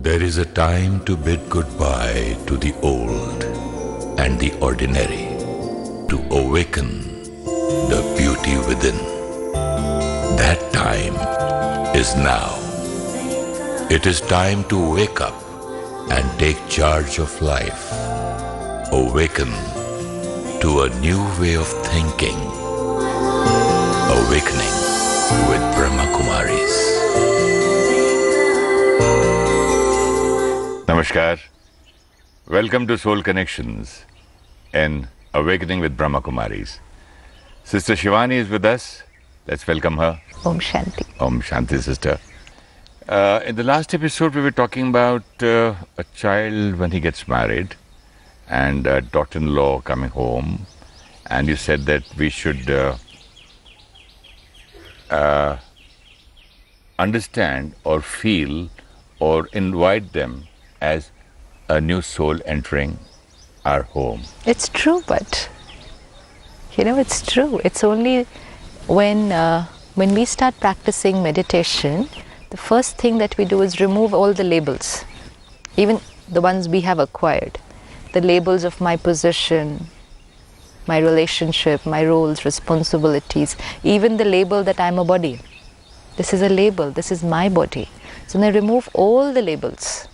There is a time to bid goodbye to the old and the ordinary, to awaken the beauty within. That time is now. It is time to wake up and take charge of life. Awaken to a new way of thinking. Awakening with Brahmakumaris. Namaskar. Welcome to Soul Connections and Awakening with Brahmakumaris. Sister Shivani is with us. Let's welcome her. Om Shanti. Om Shanti, sister. In the last episode, we were talking about a child when he gets married and a daughter-in-law coming home. And you said that we should understand or feel or invite them as a new soul entering our home. It's true, but it's true. It's only when we start practicing meditation, the first thing that we do is remove all the labels, even the ones we have acquired. The labels of my position, my relationship, my roles, responsibilities, even the label that I'm a body. This is a label, this is my body. So when I remove all the labels,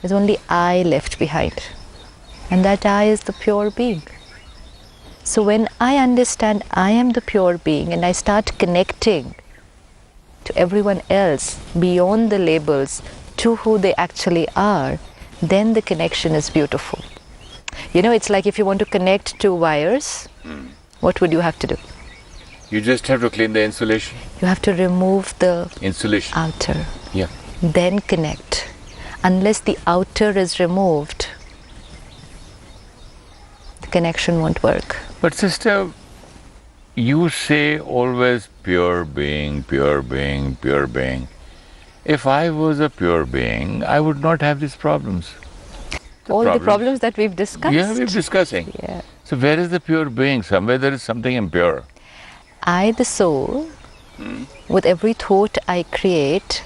there's only I left behind. And that I is the pure being. So when I understand I am the pure being and I start connecting to everyone else beyond the labels to who they actually are, then the connection is beautiful. It's like if you want to connect two wires, what would you have to do? You just have to clean the insulation. You have to remove the Insulation. outer. Yeah. Then connect. Unless the outer is removed, the connection won't work. But sister, you say always pure being, pure being, pure being. If I was a pure being, I would not have these problems. The problems that we've discussed. Yeah, we're discussing. Yeah. So where is the pure being? Somewhere there is something impure. I, the soul, with every thought I create,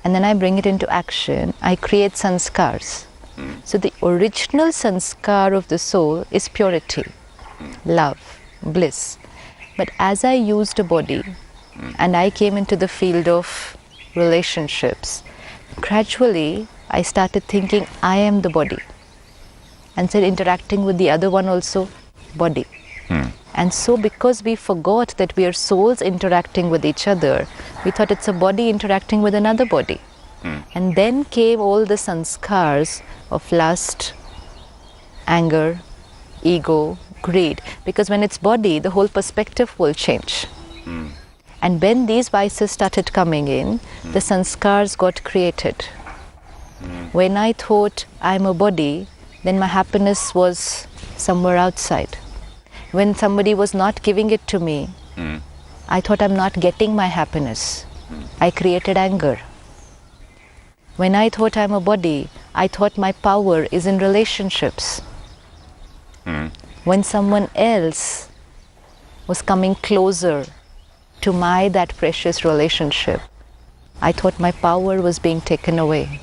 and then I bring it into action, I create sanskars. So the original sanskar of the soul is purity, love, bliss. But as I used a body and I came into the field of relationships, gradually I started thinking I am the body. And said interacting with the other one also, body. And so because we forgot that we are souls interacting with each other, we thought it's a body interacting with another body. And then came all the sanskars of lust, anger, ego, greed. Because when it's body, the whole perspective will change. And when these vices started coming in, the sanskars got created. When I thought I'm a body, then my happiness was somewhere outside. When somebody was not giving it to me, I thought I'm not getting my happiness. I created anger. When I thought I'm a body, I thought my power is in relationships. When someone else was coming closer to that precious relationship, I thought my power was being taken away.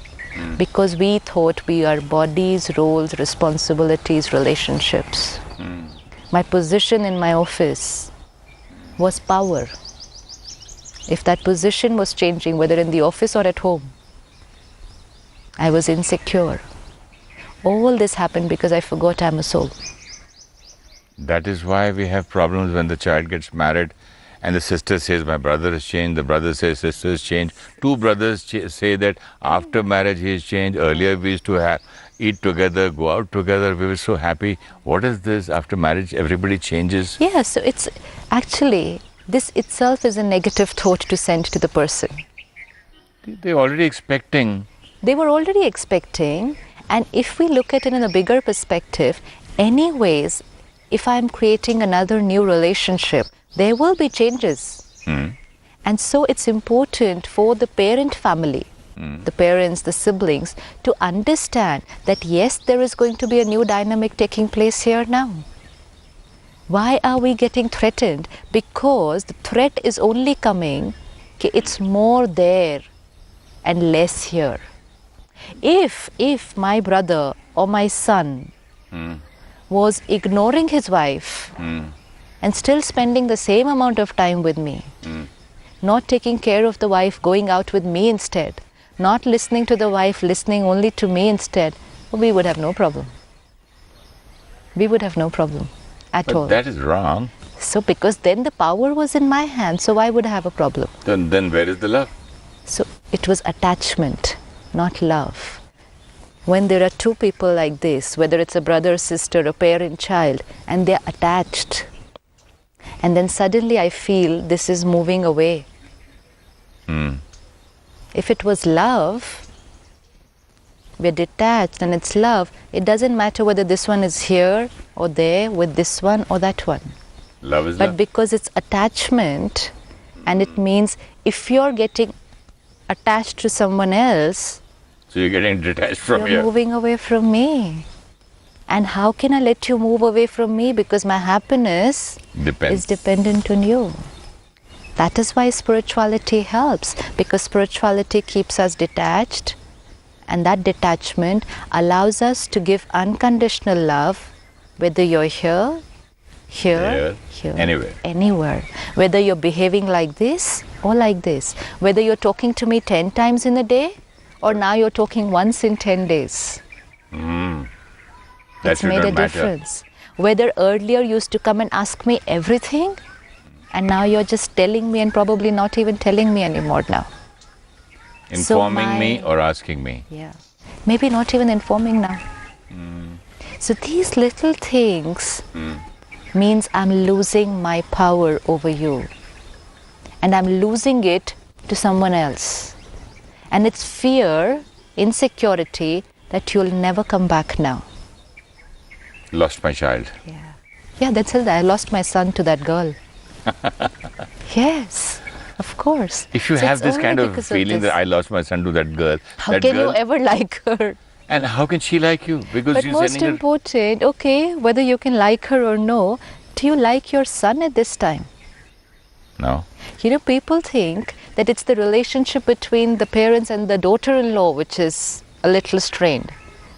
Because we thought we are bodies, roles, responsibilities, relationships. My position in my office was power. If that position was changing, whether in the office or at home, I was insecure. All this happened because I forgot I'm a soul. That is why we have problems when the child gets married and the sister says, my brother has changed, the brother says, sister has changed. Two brothers say that after marriage he has changed. Earlier we used to eat together, go out together, we were so happy. What is this? After marriage everybody changes. Yeah, so it's actually, this itself is a negative thought to send to the person. They're already expecting. They were already expecting, and if we look at it in a bigger perspective, anyways, if I'm creating another new relationship, there will be changes. And so it's important for the parent family, the parents, the siblings, to understand that yes, there is going to be a new dynamic taking place here now. Why are we getting threatened? Because the threat is only coming, it's more there and less here. If my brother or my son was ignoring his wife and still spending the same amount of time with me, not taking care of the wife, going out with me instead, not listening to the wife, listening only to me instead, we would have no problem. We would have no problem at all. But that is wrong. So because then the power was in my hand, so why would I have a problem? Then where is the love? So it was attachment, not love. When there are two people like this, whether it's a brother, sister, a parent, child, and they're attached, and then suddenly I feel this is moving away. If it was love, we're detached and it's love, it doesn't matter whether this one is here or there with this one or that one. Love is But love. because it's attachment, and it means if you're getting attached to someone else, So you're getting detached from you're here. moving away from me. And how can I let you move away from me? Because my happiness Depends. is dependent on you. That is why spirituality helps, because spirituality keeps us detached, and that detachment allows us to give unconditional love, whether you're here, Here, anywhere. anywhere. Whether you're behaving like this or like this. Whether you're talking to me 10 times in a day, or now you're talking once in 10 days. That It's should made not a matter. difference. Whether earlier you used to come and ask me everything, and now you're just telling me and probably not even telling me anymore now. Informing me my- or asking me. Yeah. Maybe not even informing now. So these little things means I'm losing my power over you. And I'm losing it to someone else. And it's fear, insecurity that you'll never come back now. Lost my child. Yeah, that's it. I lost my son to that girl. Yes, of course. If you So have it's this only kind of because feeling this. that I lost my son to that girl, How that can girl, you ever like her? and how can she like you? Because But you're most sending her. important, okay, whether you can like her or no, do you like your son at this time? No. You know, people think that it's the relationship between the parents and the daughter-in-law which is a little strained.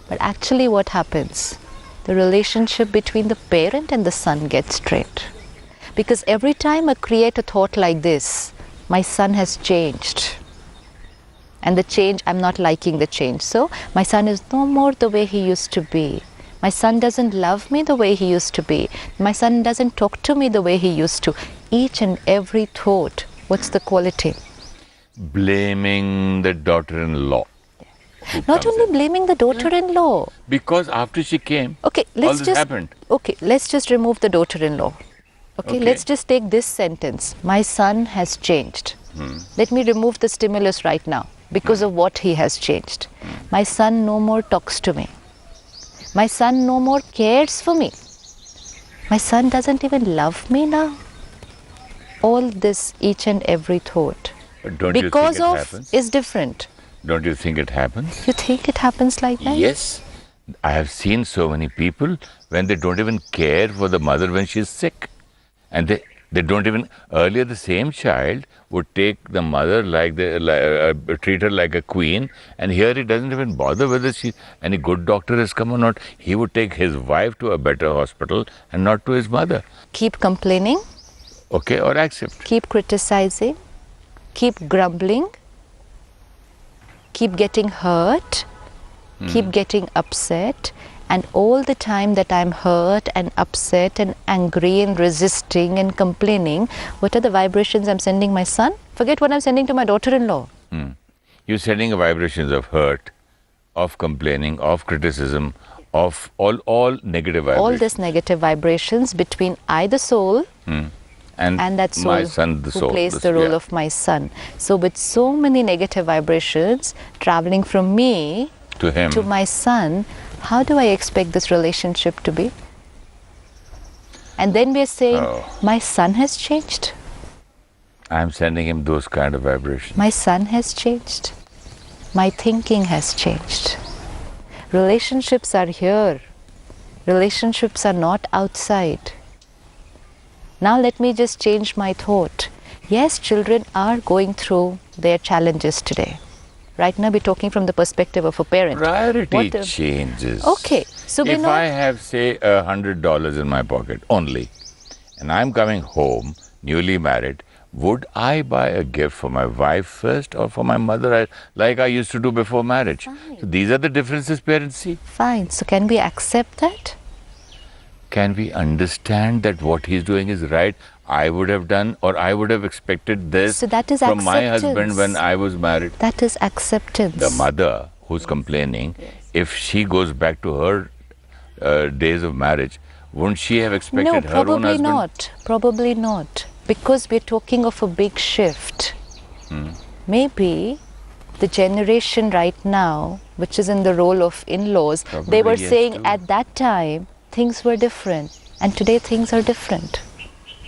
But actually what happens? The relationship between the parent and the son gets strained. Because every time I create a thought like this, my son has changed. And the change, I'm not liking the change. So my son is no more the way he used to be. My son doesn't love me the way he used to be. My son doesn't talk to me the way he used to. Each and every thought, what's the quality? Blaming the daughter-in-law. who Not comes only in. blaming the daughter-in-law. Because after she came, Okay, all let's this just happened. Okay, let's just remove the daughter-in-law. Okay, Okay. let's just take this sentence. My son has changed. Let me remove the stimulus right now because of what he has changed. My son no more talks to me. My son no more cares for me. My son doesn't even love me now. All this, each and every thought, But don't you because think it of happens? is different. Don't you think it happens? You think it happens like that? Yes. I have seen so many people when they don't even care for the mother when she's sick. And they don't even, earlier the same child would take the mother treat her like a queen, and here he doesn't even bother whether any good doctor has come or not. He would take his wife to a better hospital and not to his mother. Keep complaining, Okay, or accept. keep criticizing, keep grumbling, keep getting hurt, keep getting upset, and all the time that I'm hurt and upset and angry and resisting and complaining, what are the vibrations I'm sending my son? Forget what I'm sending to my daughter-in-law. You're sending vibrations of hurt, of complaining, of criticism, of all negative vibrations. All this negative vibrations between I, the soul, and that soul my son, the who soul, plays this- the role yeah. of my son. So with so many negative vibrations traveling from me to him. to my son, how do I expect this relationship to be? And then we're saying, Oh. my son has changed. I'm sending him those kind of vibrations. My son has changed. My thinking has changed. Relationships are here. Relationships are not outside. Now let me just change my thought. Yes, children are going through their challenges today. Right now we're talking from the perspective of a parent. Priority changes. Okay, so we're if not... I have, say, $100 in my pocket only, and I'm coming home, newly married, would I buy a gift for my wife first or for my mother, like I used to do before marriage? Fine. So these are the differences parents see. Fine. So can we accept that? Can we understand that what he's doing is right? I would have done, or I would have expected this So that is from my acceptance. husband when I was married. That is acceptance. The mother who's complaining, if she goes back to her days of marriage, wouldn't she have expected No, her own probably husband? not. Probably not. Because we're talking of a big shift. Maybe the generation right now, which is in the role of in-laws, they were yes, saying too. at that time things were different, and today things are different.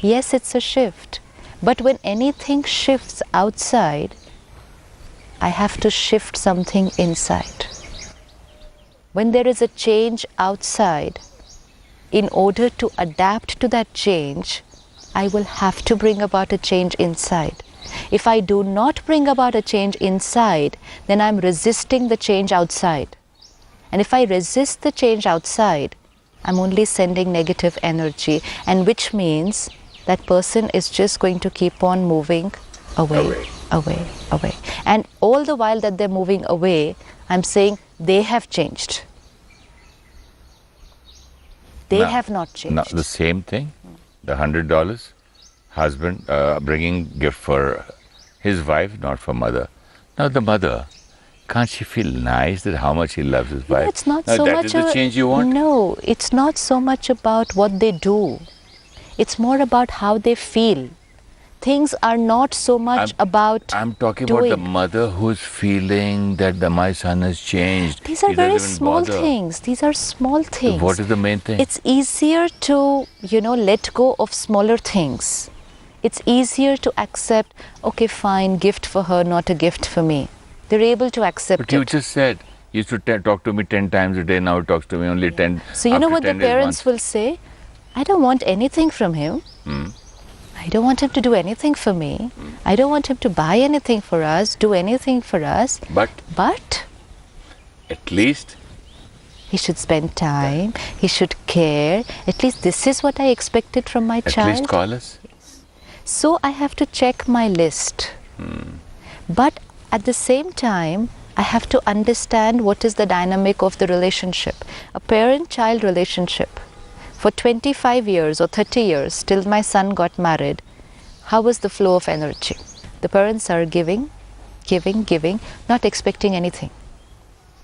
Yes, it's a shift. But when anything shifts outside, I have to shift something inside. When there is a change outside, in order to adapt to that change, I will have to bring about a change inside. If I do not bring about a change inside, then I'm resisting the change outside. And if I resist the change outside, I'm only sending negative energy, and which means that person is just going to keep on moving away. And all the while that they're moving away, I'm saying they have changed. They have not changed. Now, the same thing, the $100, husband bringing gift for his wife, not for mother. Now the mother, can't she feel nice that how much he loves his wife? No, it's not now, so that much is the change you want? No, it's not so much about what they do. It's more about how they feel. Things are not so much about I'm talking doing. about the mother who's feeling that my son has changed. These are He very doesn't even small bother. things. These are small things. What is the main thing? It's easier to, let go of smaller things. It's easier to accept, okay, fine, gift for her, not a gift for me. They're able to accept But you it. just said, he used to talk to me 10 times a day, now he talks to me only 10. So you know after what the 10 days parents once. will say? I don't want anything from him. I don't want him to do anything for me. I don't want him to buy anything for us, do anything for us. But At least he should spend time, he should care. At least this is what I expected from my At child. least call us. So I have to check my list. But at the same time, I have to understand what is the dynamic of the relationship. A parent-child relationship. For 25 years or 30 years, till my son got married, how was the flow of energy? The parents are giving, not expecting anything.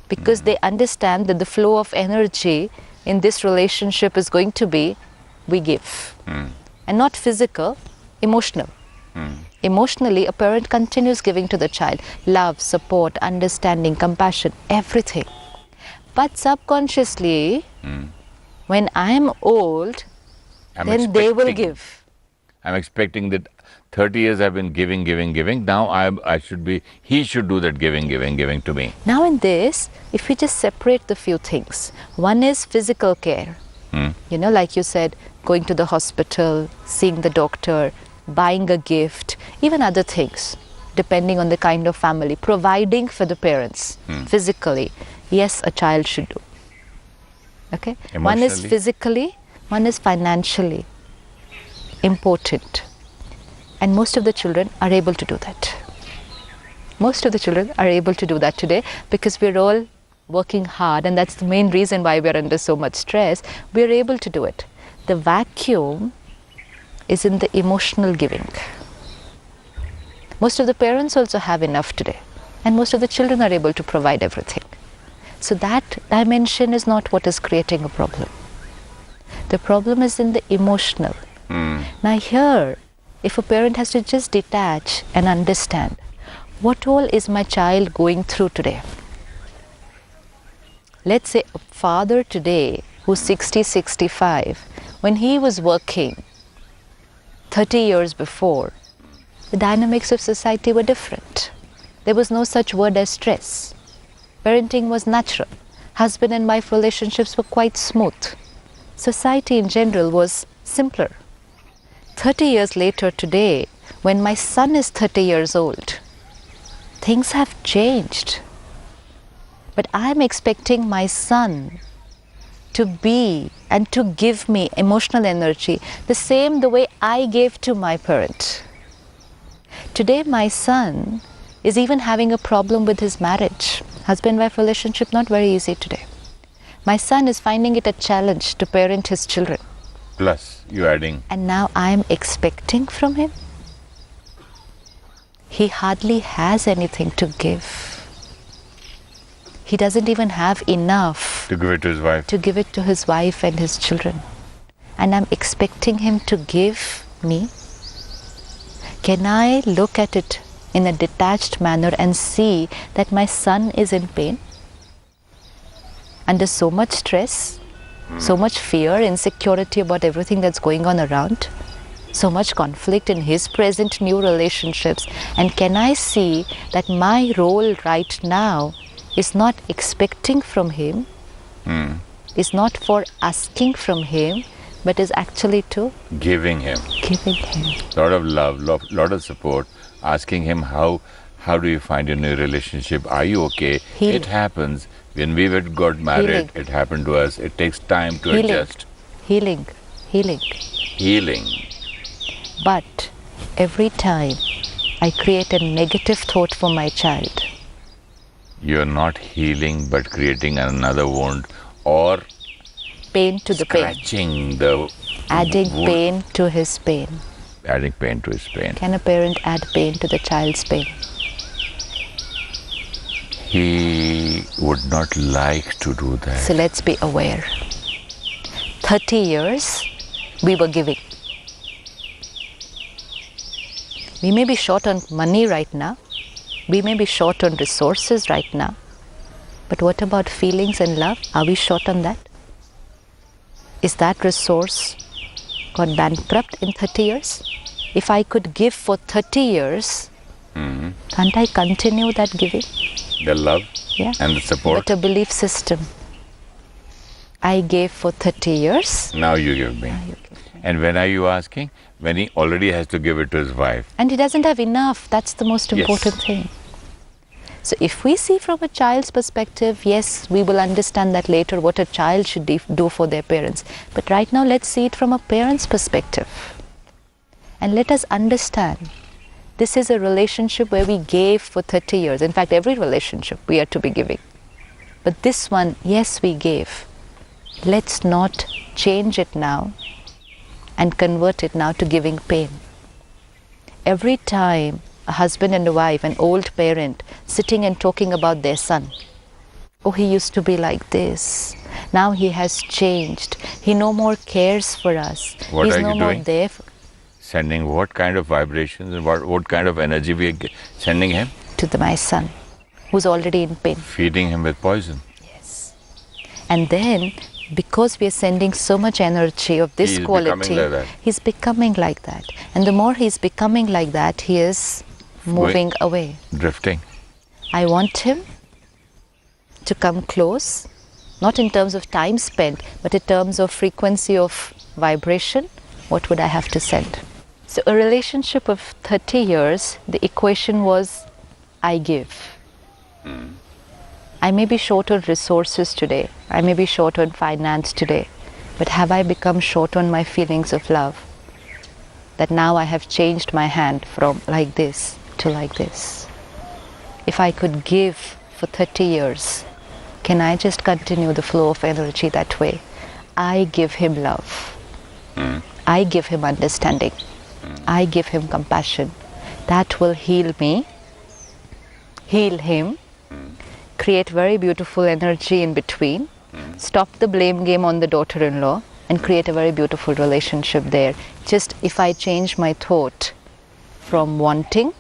Because they understand that the flow of energy in this relationship is going to be, we give. And not physical, emotional. Emotionally, a parent continues giving to the child. Love, support, understanding, compassion, everything. But subconsciously, when I am old, then they will give. I'm expecting that 30 years I've been giving. Now he should do that giving to me. Now in this, if we just separate the few things, one is physical care. Like you said, going to the hospital, seeing the doctor, buying a gift, even other things, depending on the kind of family, providing for the parents physically. Yes, a child should do. Okay? One is Emotionally? physically, one is financially important. And most of the children are able to do that. Most of the children are able to do that today because we're all working hard, and that's the main reason why we're under so much stress. We're able to do it. The vacuum is in the emotional giving. Most of the parents also have enough today, and most of the children are able to provide everything. So that dimension is not what is creating a problem. The problem is in the emotional. Now here, if a parent has to just detach and understand, what all is my child going through today? Let's say a father today who's 60, 65, when he was working 30 years before, the dynamics of society were different. There was no such word as stress. Parenting was natural. Husband and wife relationships were quite smooth. Society in general was simpler. 30 years later today, when my son is 30 years old, things have changed. But I'm expecting my son to be and to give me emotional energy the way I gave to my parent. Today my son is even having a problem with his marriage. Husband-wife relationship not very easy today. My son is finding it a challenge to parent his children. Plus, you adding. And now I'm expecting from him. He hardly has anything to give. He doesn't even have enough To give it to his wife. to give it to his wife and his children. And I'm expecting him to give me. Can I look at it in a detached manner and see that my son is in pain? Under so much stress, so much fear, insecurity about everything that's going on around, so much conflict in his present new relationships. And can I see that my role right now is not expecting from him, is not for asking from him, but is actually to Giving him. giving him. Lot of love, lot of support, asking him how do you find your new relationship? Are you okay? Healing. It happens. When we got married, Healing. it happened to us. It takes time to Healing. adjust. Healing, healing. Healing. But every time I create a negative thought for my child, You're not healing but creating another wound or pain to the pain, scratching the adding wound. pain to his pain. Adding pain to his pain. Can a parent add pain to the child's pain? He would not like to do that. So let's be aware. 30 years we were giving. We may be short on money right now. We may be short on resources right now. But what about feelings and love? Are we short on that? Is that resource got bankrupt in 30 years? If I could give for 30 years, can't I continue that giving? The love Yeah. and the support. But a belief system. I gave for 30 years. Now you give me. And when are you asking? When he already has to give it to his wife. And he doesn't have enough. That's the most Yes. important thing. So if we see from a child's perspective, yes, we will understand that later what a child should do for their parents. But right now, let's see it from a parent's perspective. And let us understand, this is a relationship where we gave for 30 years. In fact, every relationship we are to be giving. But this one, yes, we gave. Let's not change it now and convert it now to giving pain. Every time a husband and a wife, an old parent, sitting and talking about their son. Oh, he used to be like this. Now he has changed. He no more cares for us. What He's are no you more doing? there. Sending what kind of vibrations and what kind of energy we are sending him? To my son, who's already in pain. Feeding him with poison. Yes. And then, because we are sending so much energy of this He is quality, becoming like that. he's becoming like that. And the more he's becoming like that, he is moving away. Drifting. I want him to come close, not in terms of time spent, but in terms of frequency of vibration. What would I have to send? So a relationship of 30 years, the equation was I give. I may be short on resources today. I may be short on finance today. But have I become short on my feelings of love? That now I have changed my hand from like this to like this. If I could give for 30 years, can I just continue the flow of energy that way? I give him love. I give him understanding. I give him compassion. That will heal me, heal him, create very beautiful energy in between, stop the blame game on the daughter-in-law, and create a very beautiful relationship there. Just if I change my thought from wanting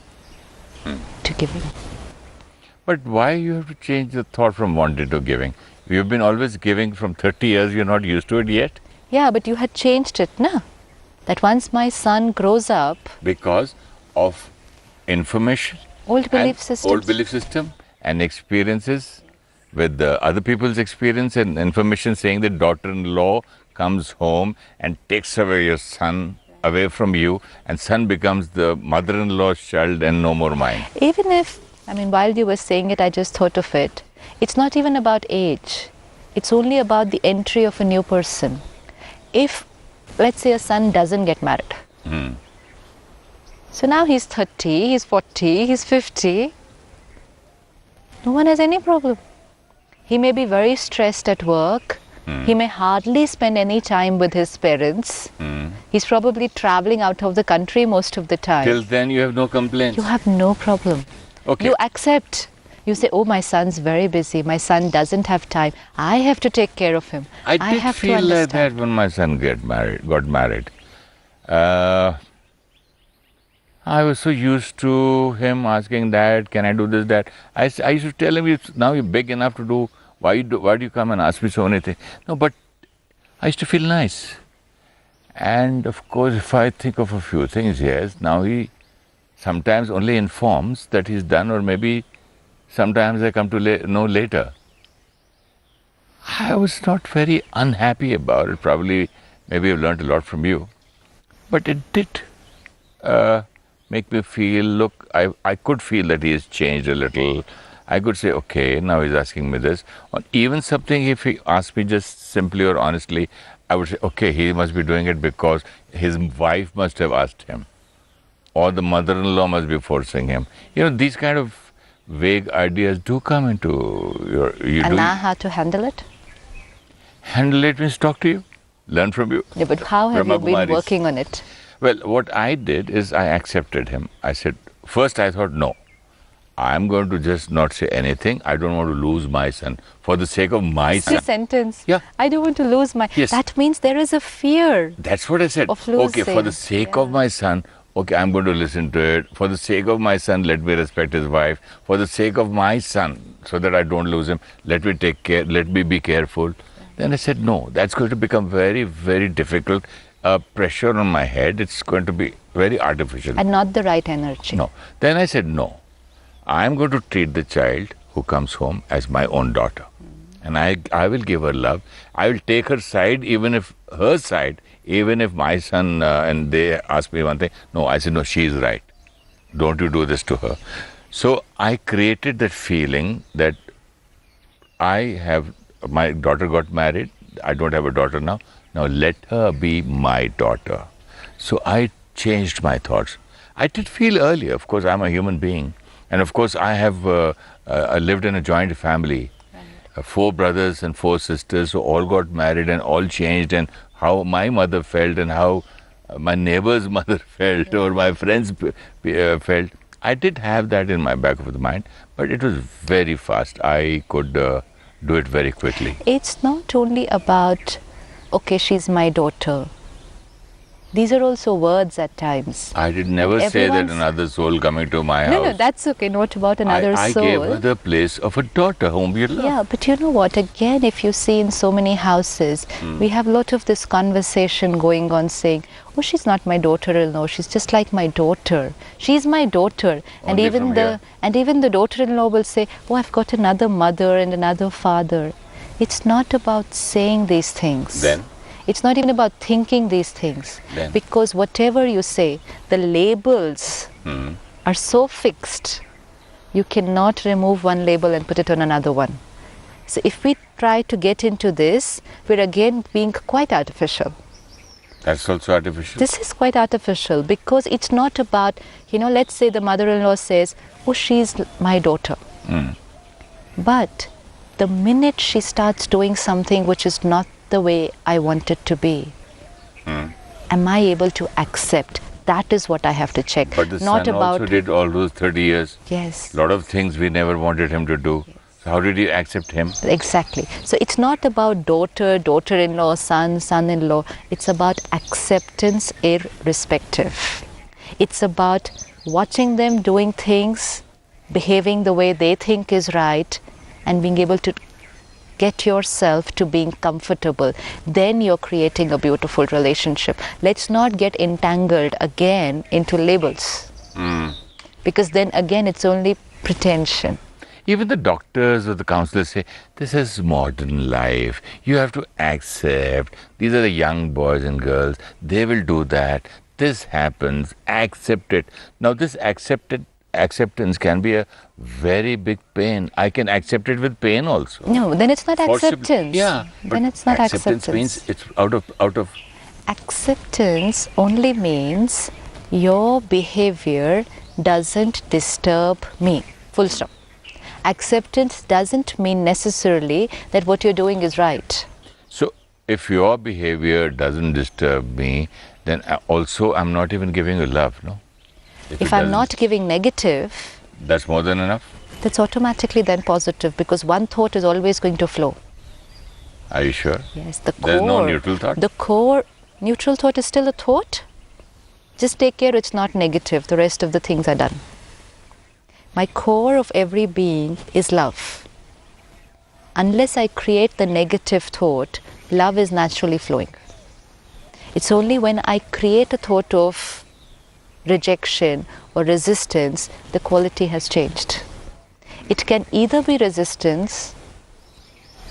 to giving. But why you have to change the thought from wanting to giving? You've been always giving from 30 years, you're not used to it yet? Yeah, but you had changed it, na? That once my son grows up, Because of information. old belief and systems. Old belief system and experiences with the other people's experience and information saying that daughter-in-law comes home and takes away your son away from you, and son becomes the mother-in-law's child and no more mine. Even if I mean, while you were saying it, I just thought of it. It's not even about age. It's only about the entry of a new person. If, let's say, a son doesn't get married. So now he's 30, he's 40, he's 50. No one has any problem. He may be very stressed at work. He may hardly spend any time with his parents. He's probably traveling out of the country most of the time. Till then you have no complaints. You have no problem. Okay. You accept. You say, oh, my son's very busy. My son doesn't have time. I have to take care of him. I did have feel to like understand. that when my son got married. I was so used to him asking that, can I do this, that. I used to tell him, now you're big enough to do, why do you come and ask me so many things? No, but I used to feel nice. And of course, if I think of a few things, yes, now he sometimes only informs that he's done, or maybe sometimes I come to know later. I was not very unhappy about it. Probably, maybe I've learned a lot from you. But it did make me feel, look, I could feel that he has changed a little. I could say, okay, now he's asking me this. Or even something, if he asked me just simply or honestly, I would say, okay, he must be doing it because his wife must have asked him. Or the mother-in-law must be forcing him. You know, these kind of vague ideas do come into your... And now how to handle it? Handle it means talk to you, learn from you. Yeah, but how have you been Brahmakumaris. working on it? Well, what I did is I accepted him. I said, first I thought, no, I'm going to just not say anything. I don't want to lose my son for the sake of my son. This sentence. Yeah. I don't want to lose my... Yes. That means there is a fear. That's what I said. Of Okay, for the losing. sake of my son, okay, I'm going to listen to it. For the sake of my son, let me respect his wife. For the sake of my son, so that I don't lose him, let me take care, let me be careful. Then I said, no, that's going to become very, very difficult. Pressure on my head, it's going to be very artificial. And not the right energy. No. Then I said, no, I'm going to treat the child who comes home as my own daughter. And I will give her love. I will take her side, even if my son, and they ask me one thing, no, I said, no, she is right. Don't you do this to her. So I created that feeling that my daughter got married, I don't have a daughter now, now let her be my daughter. So I changed my thoughts. I did feel earlier, of course, I'm a human being. And of course, I have lived in a joint family. 4 brothers and 4 sisters who all got married and all changed, and how my mother felt and how my neighbor's mother felt or my friends felt. I did have that in my back of the mind, but it was very fast. I could do it very quickly. It's not only about, okay, she's my daughter. These are also words at times. I did never say that another soul coming to my house. No, that's okay. Not about another I soul. gave her the place of a daughter whom we love. Yeah, but you know what? Again, if you see in so many houses, we have a lot of this conversation going on saying, oh, she's not my daughter-in-law. She's just like my daughter. She's my daughter. And Only even the daughter-in-law will say, oh, I've got another mother and another father. It's not about saying these things. Then? It's not even about thinking these things. Then? Because whatever you say, the labels are so fixed. You cannot remove one label and put it on another one. So if we try to get into this, we're again being quite artificial. That's also artificial. This is quite artificial because it's not about, let's say the mother-in-law says, oh, she's my daughter. But the minute she starts doing something which is not the way I want it to be, am I able to accept? That is what I have to check. But the not son about also did all those 30 years. Yes. A lot of things we never wanted him to do. So how did you accept him? Exactly. So it's not about daughter, daughter-in-law, son, son-in-law. It's about acceptance irrespective. It's about watching them doing things, behaving the way they think is right, and being able to get yourself to being comfortable. Then you're creating a beautiful relationship. Let's not get entangled again into labels. Because then again it's only pretension. Even the doctors or the counselors say, this is modern life. You have to accept. These are the young boys and girls. They will do that. This happens. Accept it. Now this acceptance can be a very big pain. I can accept it with pain also. No, then it's not acceptance. Yeah, Then it's not acceptance. Means it's out of. Acceptance only means your behavior doesn't disturb me. Full stop. Acceptance doesn't mean necessarily that what you're doing is right. So if your behavior doesn't disturb me, then also I'm not even giving you love, no? If I'm not giving negative, that's more than enough. That's automatically then positive, because one thought is always going to flow. Are you sure? Yes, the core. There's no neutral thought? The core neutral thought is still a thought. Just take care it's not negative. The rest of the things are done. My core of every being is love. Unless I create the negative thought, love is naturally flowing. It's only when I create a thought of rejection or resistance, the quality has changed. It can either be resistance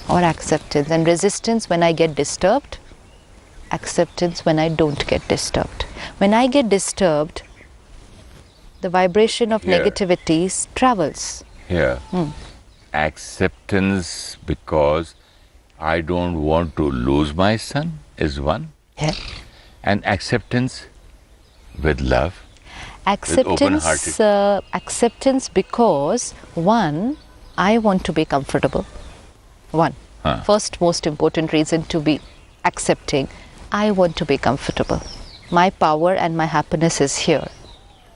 or acceptance. And resistance when I get disturbed, acceptance when I don't get disturbed. When I get disturbed, the vibration of negativity travels. Yeah. Acceptance because I don't want to lose my son is one. Yeah. And acceptance with love. Acceptance, acceptance because, one, I want to be comfortable. One. First most important reason to be accepting, I want to be comfortable. My power and my happiness is here.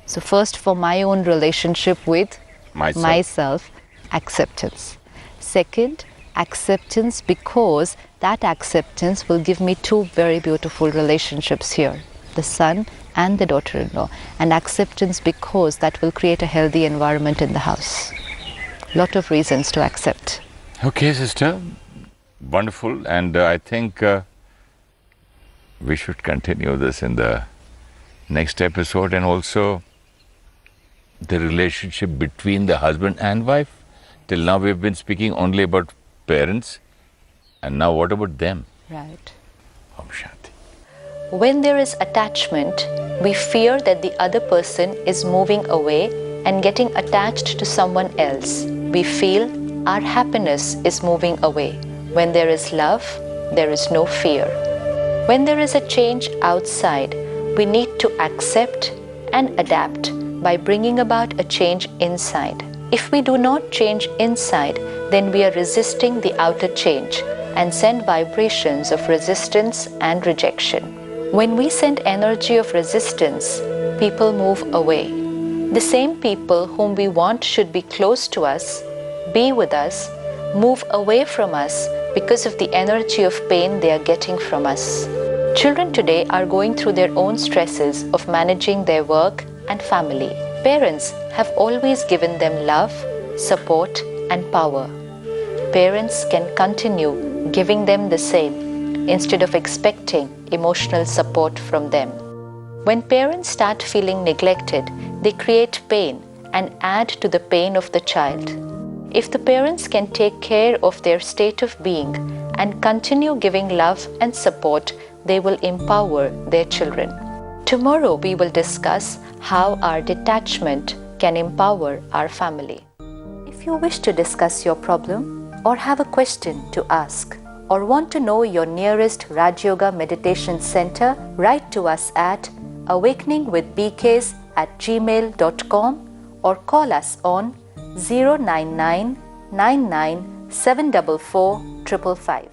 So first, for my own relationship with myself, acceptance. Second, acceptance because that acceptance will give me two very beautiful relationships here, the son and the daughter-in-law. And acceptance because that will create a healthy environment in the house. Lot of reasons to accept. Okay, sister. Wonderful. And I think we should continue this in the next episode, and also the relationship between the husband and wife. Till now we've been speaking only about parents, and now what about them? Right. Om Shanti. When there is attachment, we fear that the other person is moving away and getting attached to someone else. We feel our happiness is moving away. When there is love, there is no fear. When there is a change outside, we need to accept and adapt by bringing about a change inside. If we do not change inside, then we are resisting the outer change and send vibrations of resistance and rejection. When we send energy of resistance, people move away. The same people whom we want should be close to us, be with us, move away from us because of the energy of pain they are getting from us. Children today are going through their own stresses of managing their work and family. Parents have always given them love, support, and power. Parents can continue giving them the same instead of expecting emotional support from them. When parents start feeling neglected, they create pain and add to the pain of the child. If the parents can take care of their state of being and continue giving love and support, they will empower their children. Tomorrow we will discuss how our detachment can empower our family. If you wish to discuss your problem or have a question to ask or want to know your nearest Rajayoga Meditation Center, write to us at awakeningwithbks@gmail.com or call us on 099 99 744 555.